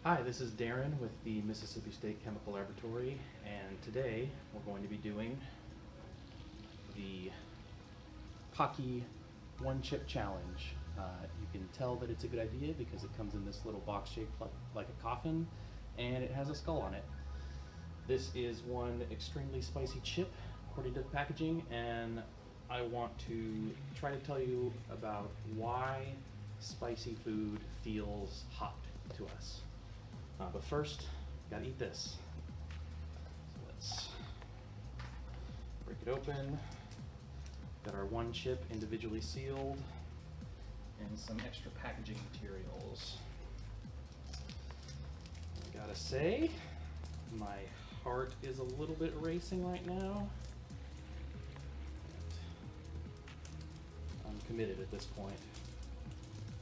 Hi, this is Darren with the Mississippi State Chemical Laboratory, and today we're going to be doing the Paqui One Chip Challenge. You can tell that it's a good idea because it comes in this little box shaped like a coffin, and it has a skull on it. This is one extremely spicy chip according to the packaging, and I want to try to tell you about why spicy food feels hot to us. But first, gotta eat this. So let's break it open. Got our one chip individually sealed and some extra packaging materials. I gotta say, my heart is a little bit racing right now. I'm committed at this point.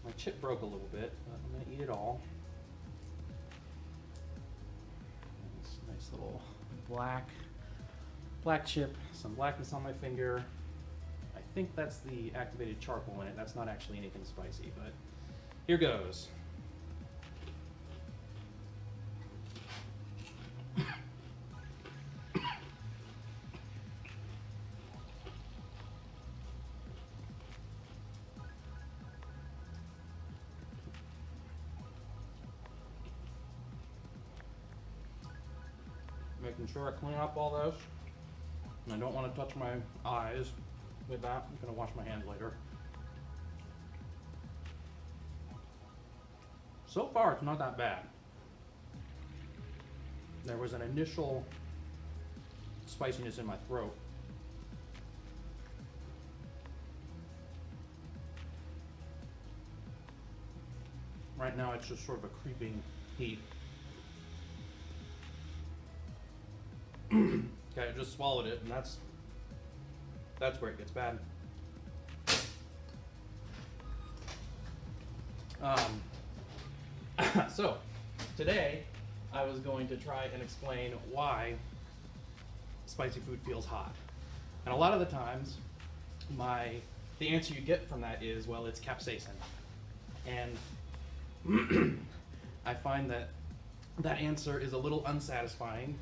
My chip broke a little bit, but I'm gonna eat it all. Nice little black chip, some blackness on my finger. I think that's the activated charcoal in it. That's not actually anything spicy, but here goes. Making sure I clean up all this. And I don't want to touch my eyes with that. I'm going to wash my hands later. So far, it's not that bad. There was an initial spiciness in my throat. Right now, it's just sort of a creeping heat. Okay, I just swallowed it, and that's where it gets bad. So today I was going to try and explain why spicy food feels hot, and a lot of the times the answer you get from that is, well, it's capsaicin, and I find that answer is a little unsatisfying.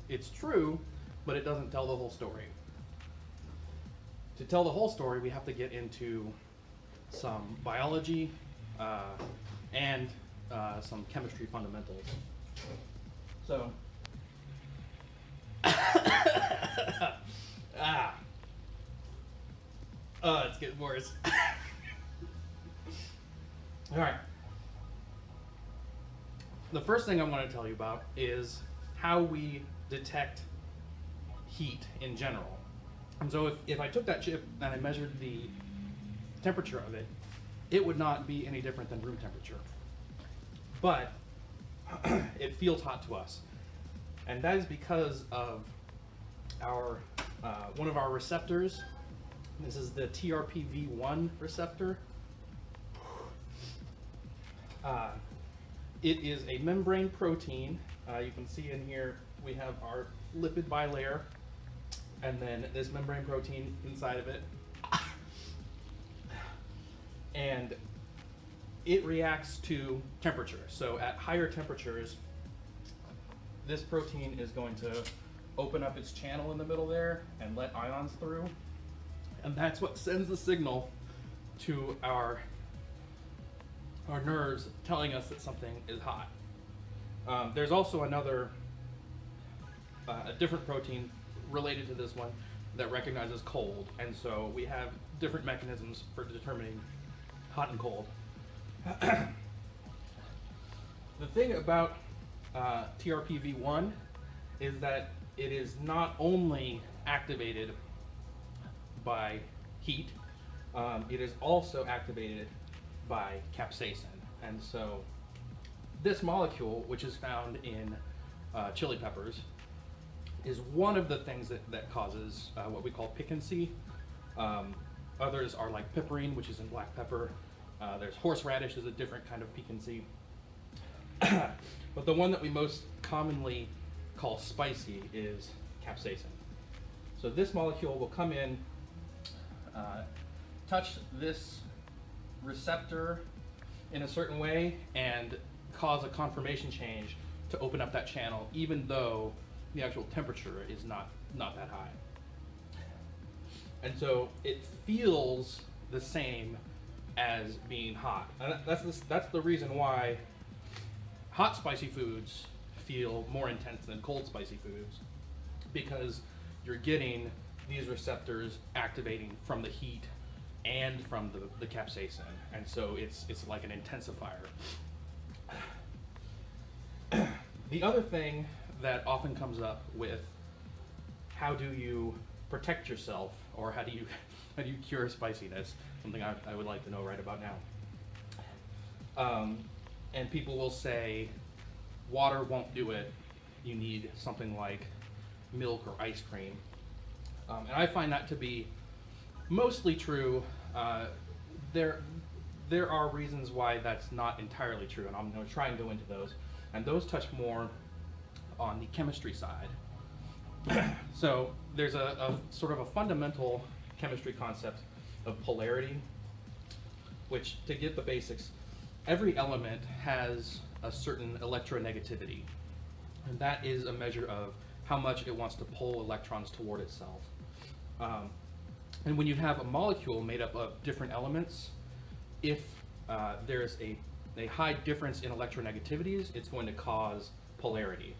It's true, but it doesn't tell the whole story. To tell the whole story, we have to get into some biology and some chemistry fundamentals. So, it's getting worse. All right. The first thing I want to tell you about is how we detect heat in general. And so if I took that chip and I measured the temperature of it, it would not be any different than room temperature. But it feels hot to us. And that is because of our one of our receptors. This is the TRPV1 receptor. It is a membrane protein. You can see in here we have our lipid bilayer, and then this membrane protein inside of it. And it reacts to temperature. So at higher temperatures, this protein is going to open up its channel in the middle there and let ions through. And that's what sends the signal to our nerves telling us that something is hot. There's also another, a different protein related to this one that recognizes cold, and so we have different mechanisms for determining hot and cold. The thing about TRPV1 is that it is not only activated by heat, it is also activated by capsaicin. And so this molecule, which is found in chili peppers, is one of the things that causes what we call piquancy. Others are like piperine, which is in black pepper. There's horseradish is a different kind of piquancy. But the one that we most commonly call spicy is capsaicin. So this molecule will come in, touch this receptor in a certain way, and cause a conformation change to open up that channel, even though the actual temperature is not that high. And so it feels the same as being hot. And that's the reason why hot spicy foods feel more intense than cold spicy foods, because you're getting these receptors activating from the heat and from the capsaicin, and so it's like an intensifier. The other thing that often comes up with how do you protect yourself, or how do you cure spiciness, something I would like to know right about now. And people will say water won't do it, you need something like milk or ice cream. And I find that to be mostly true. There are reasons why that's not entirely true, and I'm going to try and go into those. And those touch more on the chemistry side. So there's a sort of a fundamental chemistry concept of polarity, which, to get the basics, every element has a certain electronegativity, and that is a measure of how much it wants to pull electrons toward itself. And when you have a molecule made up of different elements, if there's a high difference in electronegativities, it's going to cause polarity.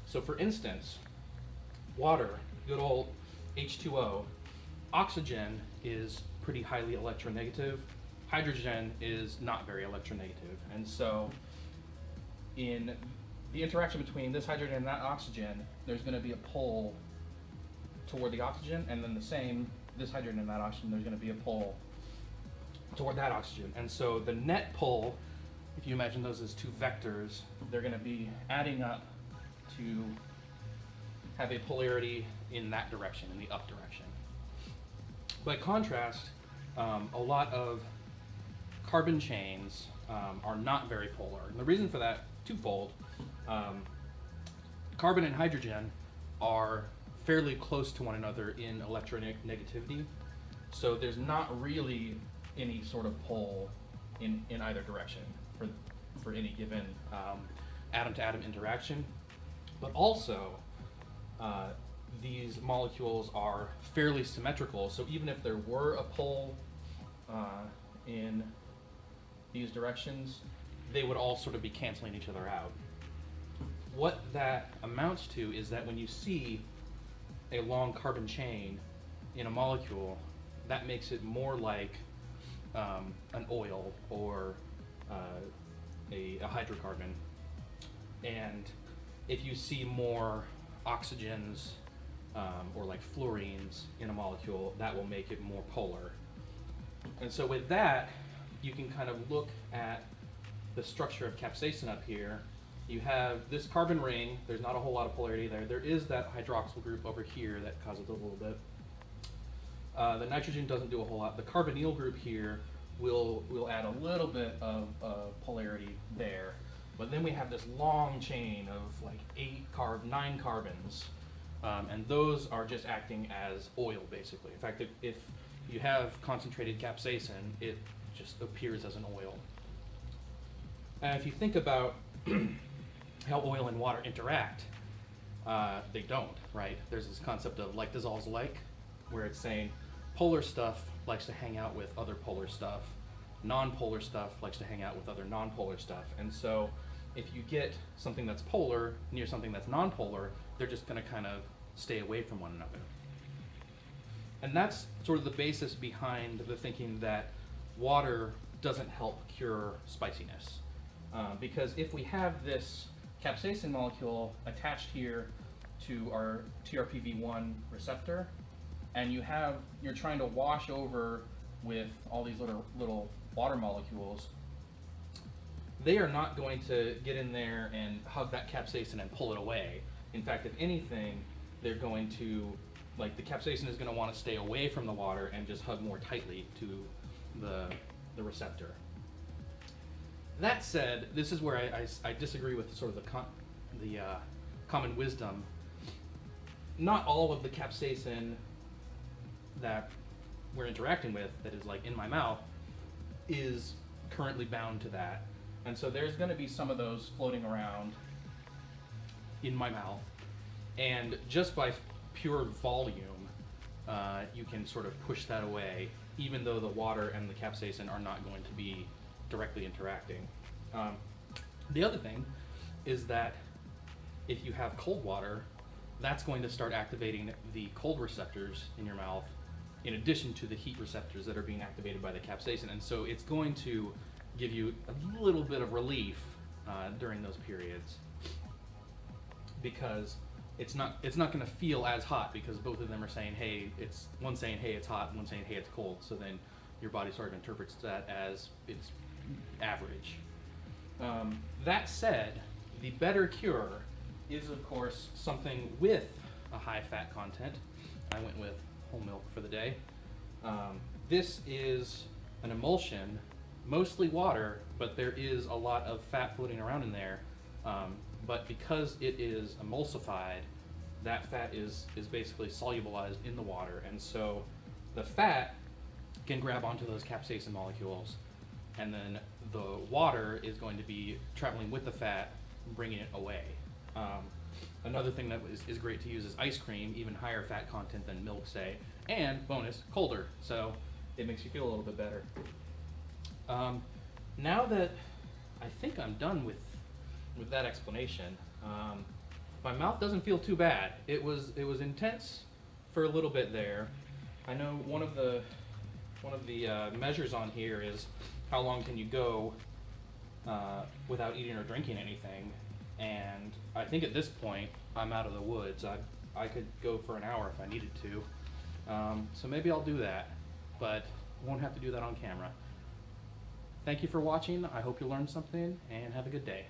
So for instance, water, good old H2O, oxygen is pretty highly electronegative, hydrogen is not very electronegative. And so in the interaction between this hydrogen and that oxygen, there's going to be a pull toward the oxygen, and then the same, this hydrogen and that oxygen, there's going to be a pull toward that oxygen. And so the net pull, if you imagine those as two vectors, they're going to be adding up to have a polarity in that direction, in the up direction. By contrast, a lot of carbon chains are not very polar. And the reason for that, twofold. Carbon and hydrogen are fairly close to one another in electronegativity, so there's not really any sort of pull in either direction for any given atom-to-atom interaction. But also, these molecules are fairly symmetrical, so even if there were a pull in these directions, they would all sort of be canceling each other out. What that amounts to is that when you see a long carbon chain in a molecule, that makes it more like an oil or a hydrocarbon. And if you see more oxygens or like fluorines in a molecule, that will make it more polar. And so with that, you can kind of look at the structure of capsaicin up here. You have this carbon ring, there's not a whole lot of polarity there. There is that hydroxyl group over here that causes a little bit. The nitrogen doesn't do a whole lot. The carbonyl group here will add a little bit of polarity there. But then we have this long chain of like 9 carbons, and those are just acting as oil, basically. In fact, if you have concentrated capsaicin, it just appears as an oil. And if you think about how oil and water interact, they don't, right? There's this concept of like dissolves like, where it's saying polar stuff likes to hang out with other polar stuff, non-polar stuff likes to hang out with other non-polar stuff. And so if you get something that's polar near something that's non-polar, they're just going to kind of stay away from one another. And that's sort of the basis behind the thinking that water doesn't help cure spiciness. Because if we have this capsaicin molecule attached here to our TRPV1 receptor, and you're trying to wash over with all these little water molecules, they are not going to get in there and hug that capsaicin and pull it away. In fact, if anything, they're going to, like, the capsaicin is going to want to stay away from the water and just hug more tightly to the receptor. That said, this is where I disagree with sort of the common wisdom. Not all of the capsaicin that we're interacting with, that is like in my mouth, is currently bound to that. And so there's going to be some of those floating around in my mouth. And just by pure volume, you can sort of push that away, even though the water and the capsaicin are not going to be directly interacting. The other thing is that if you have cold water, that's going to start activating the cold receptors in your mouth in addition to the heat receptors that are being activated by the capsaicin. And so it's going to give you a little bit of relief during those periods, because it's not going to feel as hot, because both of them are saying, hey, one's saying, hey, it's hot, and one's saying, hey, it's cold. So then your body sort of interprets that as it's average. That said, the better cure is, of course, something with a high fat content. I went with whole milk for the day. This is an emulsion, mostly water, but there is a lot of fat floating around in there. But because it is emulsified, that fat is basically solubilized in the water, and so the fat can grab onto those capsaicin molecules, and then the water is going to be traveling with the fat, bringing it away. Another thing that is great to use is ice cream, even higher fat content than milk, say, and bonus, colder, so it makes you feel a little bit better. Now that I think I'm done with that explanation, my mouth doesn't feel too bad. It was intense for a little bit there. I know one of the measures on here is how long can you go without eating or drinking anything, and I think at this point I'm out of the woods. I could go for an hour if I needed to, so maybe I'll do that, but won't have to do that on camera. Thank you for watching. I hope you learned something, and have a good day.